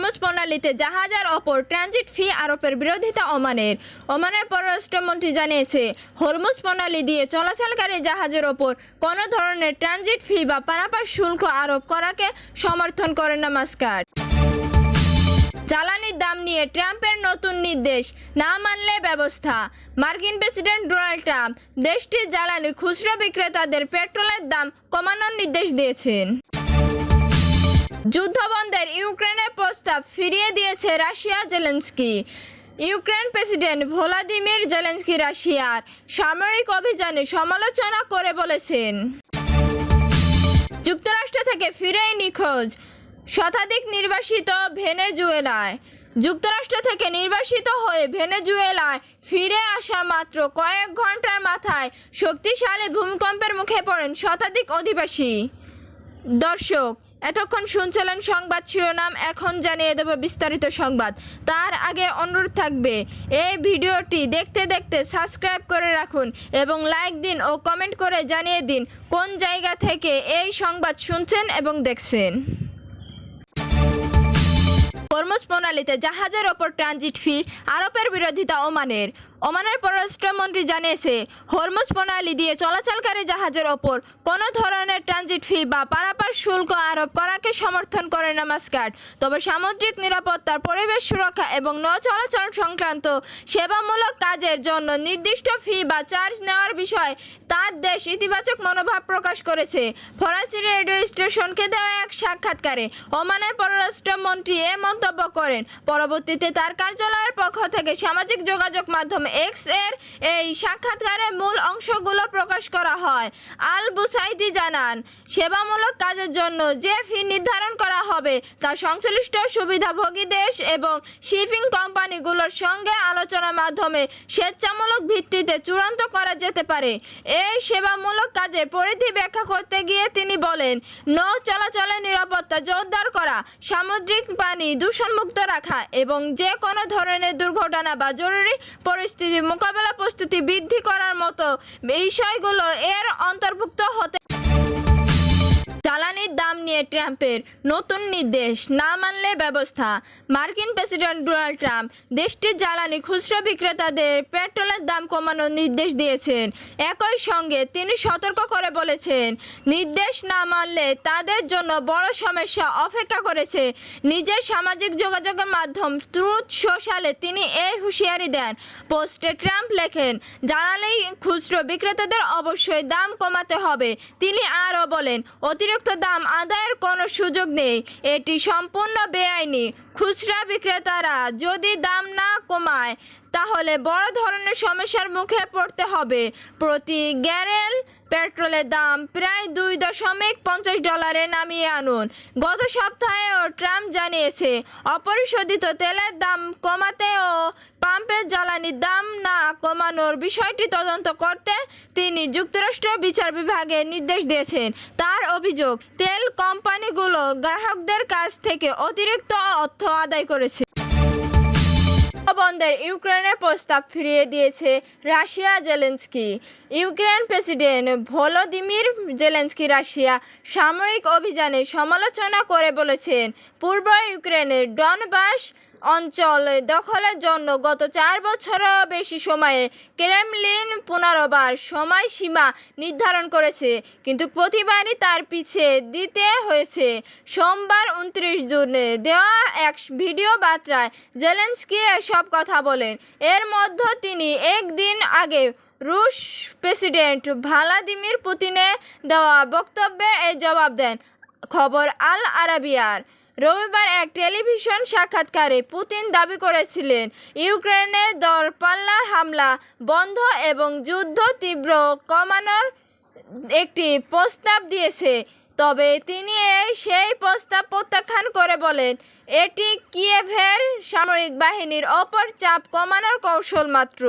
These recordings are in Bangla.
হরমুজ প্রণালীতে জাহাজের ওপর ট্রানজিট ফি আরোপের বিরোধিতা ওমানের পররাষ্ট্রমন্ত্রী জানিয়েছে, হরমুজ প্রণালী দিয়ে চলাচলকারী জাহাজের ওপর কোনো ধরনের ট্রানজিট ফি বা পারাপার শুল্ক আরোপ করাকে সমর্থন করে না মাস্কাট। জ্বালানির দাম নিয়ে ট্রাম্পের নতুন নির্দেশ, না মানলে ব্যবস্থা। মার্কিন প্রেসিডেন্ট ডোনাল্ড ট্রাম্প দেশটির জ্বালানি খুচরা বিক্রেতাদের পেট্রোলের দাম কমানোর নির্দেশ দিয়েছেন। যুদ্ধবন্ধের ইউক্রেনের প্রস্তাব ফিরিয়ে দিয়েছে Russia. Zelensky Ukraine president Volodymyr Zelensky রাশিয়ার সামরিক অভিযানের সমালোচনা করে বলেছেন, যুক্তরাষ্ট্র থেকে ফিরেই নিখোঁজ শতাধিক নির্বাসিত ভেনেজুয়েলায়। যুক্তরাষ্ট্র থেকে নির্বাসিত হয়ে ভেনেজুয়েলায় ফিরে আসা মাত্র কয়েক ঘন্টার মাথায় শক্তিশালী ভূমিকম্পের মুখে পড়েন শতাধিক অধিবাসী। দর্শক, এতক্ষণ শুনছিলেন সংবাদ শিরোনাম, এখন জানিয়ে দেব বিস্তারিত সংবাদ। তার আগে অনুরোধ থাকবে, এই ভিডিওটি দেখতে দেখতে সাবস্ক্রাইব করে রাখুন এবং লাইক দিন ও কমেন্ট করে জানিয়ে দিন কোন জায়গা থেকে এই সংবাদ শুনছেন এবং দেখছেন। হরমুজ প্রণালীতে জাহাজের ওপর ট্রানজিট ফি আরোপের বিরোধিতা ওমানের পররাষ্ট্রমন্ত্রী জানিয়েছে, হরমুজ প্রণালী দিয়ে চলাচলকারী জাহাজের ওপর কোনো ধরনের ট্রানজিট ফি বা পারাপার শুল্ক আরোপ করাকে সমর্থন করে না মাস্কাট। তবে সামুদ্রিক নিরাপত্তার, পরিবেশ সুরক্ষা এবং নৌ চলাচল সংক্রান্ত সেবামূলক কাজের জন্য নির্দিষ্ট ফি বা চার্জ নেওয়ার বিষয়ে তার দেশ ইতিবাচক মনোভাব প্রকাশ করেছে। ফরাসি রেডিও স্টেশনকে দেওয়া এক সাক্ষাৎকারে ওমানের পররাষ্ট্রমন্ত্রী এ মন্তব্য করেন। পরবর্তীতে তার কার্যালয়ের পক্ষ থেকে সামাজিক যোগাযোগ মাধ্যম এক্স এর এই সাক্ষাৎকারের মূল অংশগুলো প্রকাশ করা হয়। আল বুসাইদি জানান, সেবামূলক কাজের জন্য যে ফি নির্ধারণ করা হবে তা সংশ্লিষ্ট সুবিধাভোগী দেশ এবং শিপিং কোম্পানিগুলোর সঙ্গে আলোচনার মাধ্যমে স্বেচ্ছামূলক ভিত্তিতে চূড়ান্ত করা যেতে পারে। এই সেবামূলক কাজের পরিধি ব্যাখ্যা করতে গিয়ে তিনি বলেন, নৌ চলাচলের নিরাপত্তা জোরদার করা, সামুদ্রিক পানি দূষণমুক্ত রাখা এবং যে কোনো ধরনের দুর্ঘটনা বা জরুরি পরিস্থিতি মোকাবেলা প্রস্তুতি বৃদ্ধি করার মতো বিষয়গুলো এর অন্তর্ভুক্ত হতে। জ্বালানির দাম নিয়ে ট্রাম্পের নতুন নির্দেশ, না মানলে ব্যবস্থা। মার্কিন প্রেসিডেন্ট ডোনাল্ড ট্রাম্প দেশটির জ্বালানি খুচরা বিক্রেতাদের পেট্রোলের দাম কমানোর নির্দেশ দিয়েছেন। একই সঙ্গে তিনি সতর্ক করে বলেছেন, নির্দেশ না মানলে তাদের জন্য বড় সমস্যা অপেক্ষা করেছে। নিজের সামাজিক যোগাযোগের মাধ্যম ট্রুথ সোশ্যালে তিনি এই হুঁশিয়ারি দেন। পোস্টে ট্রাম্প লেখেন, জ্বালানি খুচরো বিক্রেতাদের অবশ্যই দাম কমাতে হবে। তিনি আরও বলেন, অতিরিক্ত দাম আদায়ের কোনো সুযোগ নেই, এটি সম্পূর্ণ বেআইনি। খুচরা বিক্রেতারা যদি দাম না কমায় তাহলে বড় ধরনের সমস্যার মুখে পড়তে হবে। প্রতি গ্যারেল পেট্রোলের দাম প্রায় $2.50 নামিয়ে আনুন। গত সপ্তাহেও ট্রাম্প জানিয়েছে, অপরিশোধিত তেলের দাম কমাতে ও পাম্পের জ্বালানির দাম না কমানোর বিষয়টি তদন্ত করতে তিনি যুক্তরাষ্ট্রের বিচার বিভাগে নির্দেশ দিয়েছেন। তার অভিযোগ, তেল কোম্পানিগুলো গ্রাহকদের কাছ থেকে অতিরিক্ত অর্থ আদায় করেছে। বন্ধের ইউক্রেনের প্রস্তাব ফিরিয়ে দিয়েছে Russia. Zelensky Ukraine president Volodymyr Zelensky Russia সামরিক অভিযানের সমালোচনা করে বলেছেন, পূর্ব ইউক্রেনের ডনবাস অঞ্চল দখলের জন্য গত 4 বছরেরও বেশি সময়ে ক্রেমলিন পুনর্বার সময়সীমা নির্ধারণ করেছে, কিন্তু প্রতিবারই তার পিছে দিতে হয়েছে। সোমবার 29 জুনে দেওয়া এক ভিডিও বার্তায় জেলেনস্কি এসব কথা বলেন। এর মধ্যে তিনি একদিন আগে রুশ প্রেসিডেন্ট ভ্লাদিমির পুতিনের দেওয়া বক্তব্যে এই জবাব দেন। খবর আল আরাবিয়ার। রবিবার এক টেলিভিশন সাক্ষাৎকারে পুতিন দাবি করেছিলেন, ইউক্রেনের দূরপাল্লার হামলা বন্ধ এবং যুদ্ধ তীব্র কমানোর একটি প্রস্তাব দিয়েছে। তবে তিনি সেই প্রস্তাব প্রত্যাখ্যান করে বলেন, এটি কিয়েভের সামরিক বাহিনীর ওপর চাপ কমানোর কৌশল মাত্র।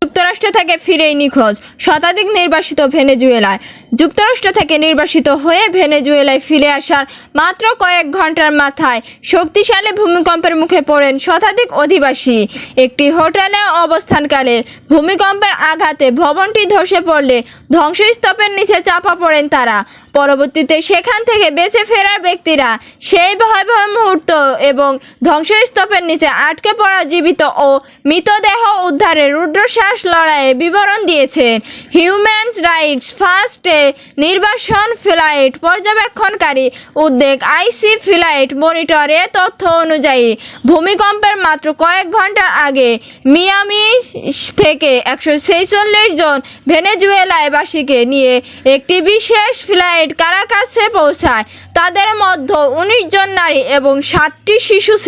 যুক্তরাষ্ট্র থেকে ফিরেই নিখোঁজ শতাধিক নির্বাসিত ভেনেজুয়েলায়। যুক্তরাষ্ট্র থেকে নির্বাসিত হয়ে ভেনেজুয়েলায় ফিরে আসার মাত্র কয়েক ঘন্টার মাথায় শক্তিশালী ভূমিকম্পের মুখে পড়েন শতাধিক অধিবাসী। একটি হোটেলে অবস্থানকালে ভূমিকম্পের আঘাতে ভবনটি ধসে পড়লে ধ্বংসস্তূপের নিচে চাপা পড়েন তারা। পরবর্তীতে সেখান থেকে বেঁচে ফেরার ব্যক্তিরা সেই ভয়াবহ মুহূর্ত এবং ধ্বংসস্তূপের নিচে আটকে পড়া জীবিত ও মৃতদেহ উদ্ধারের রুদ্ধশ্বাস লড়াইয়ে বিবরণ দিয়েছেন। হিউম্যান রাইটস ফার্স্টে নির্বাসন ফ্লাইট পর্যবেক্ষণকারী উদ্বেগ আইসি ফ্লাইট মনিটরে তথ্য অনুযায়ী ভূমিকম্পের মাত্র কয়েক ঘন্টা আগে মিয়ামি থেকে 146 জন ভেনেজুয়েলাবাসীকে নিয়ে একটি বিশেষ ফ্লাইট কারাকাসে পৌঁছায়। তাদের মধ্যে 19 জন নারী এবং 7টি শিশু ছিল।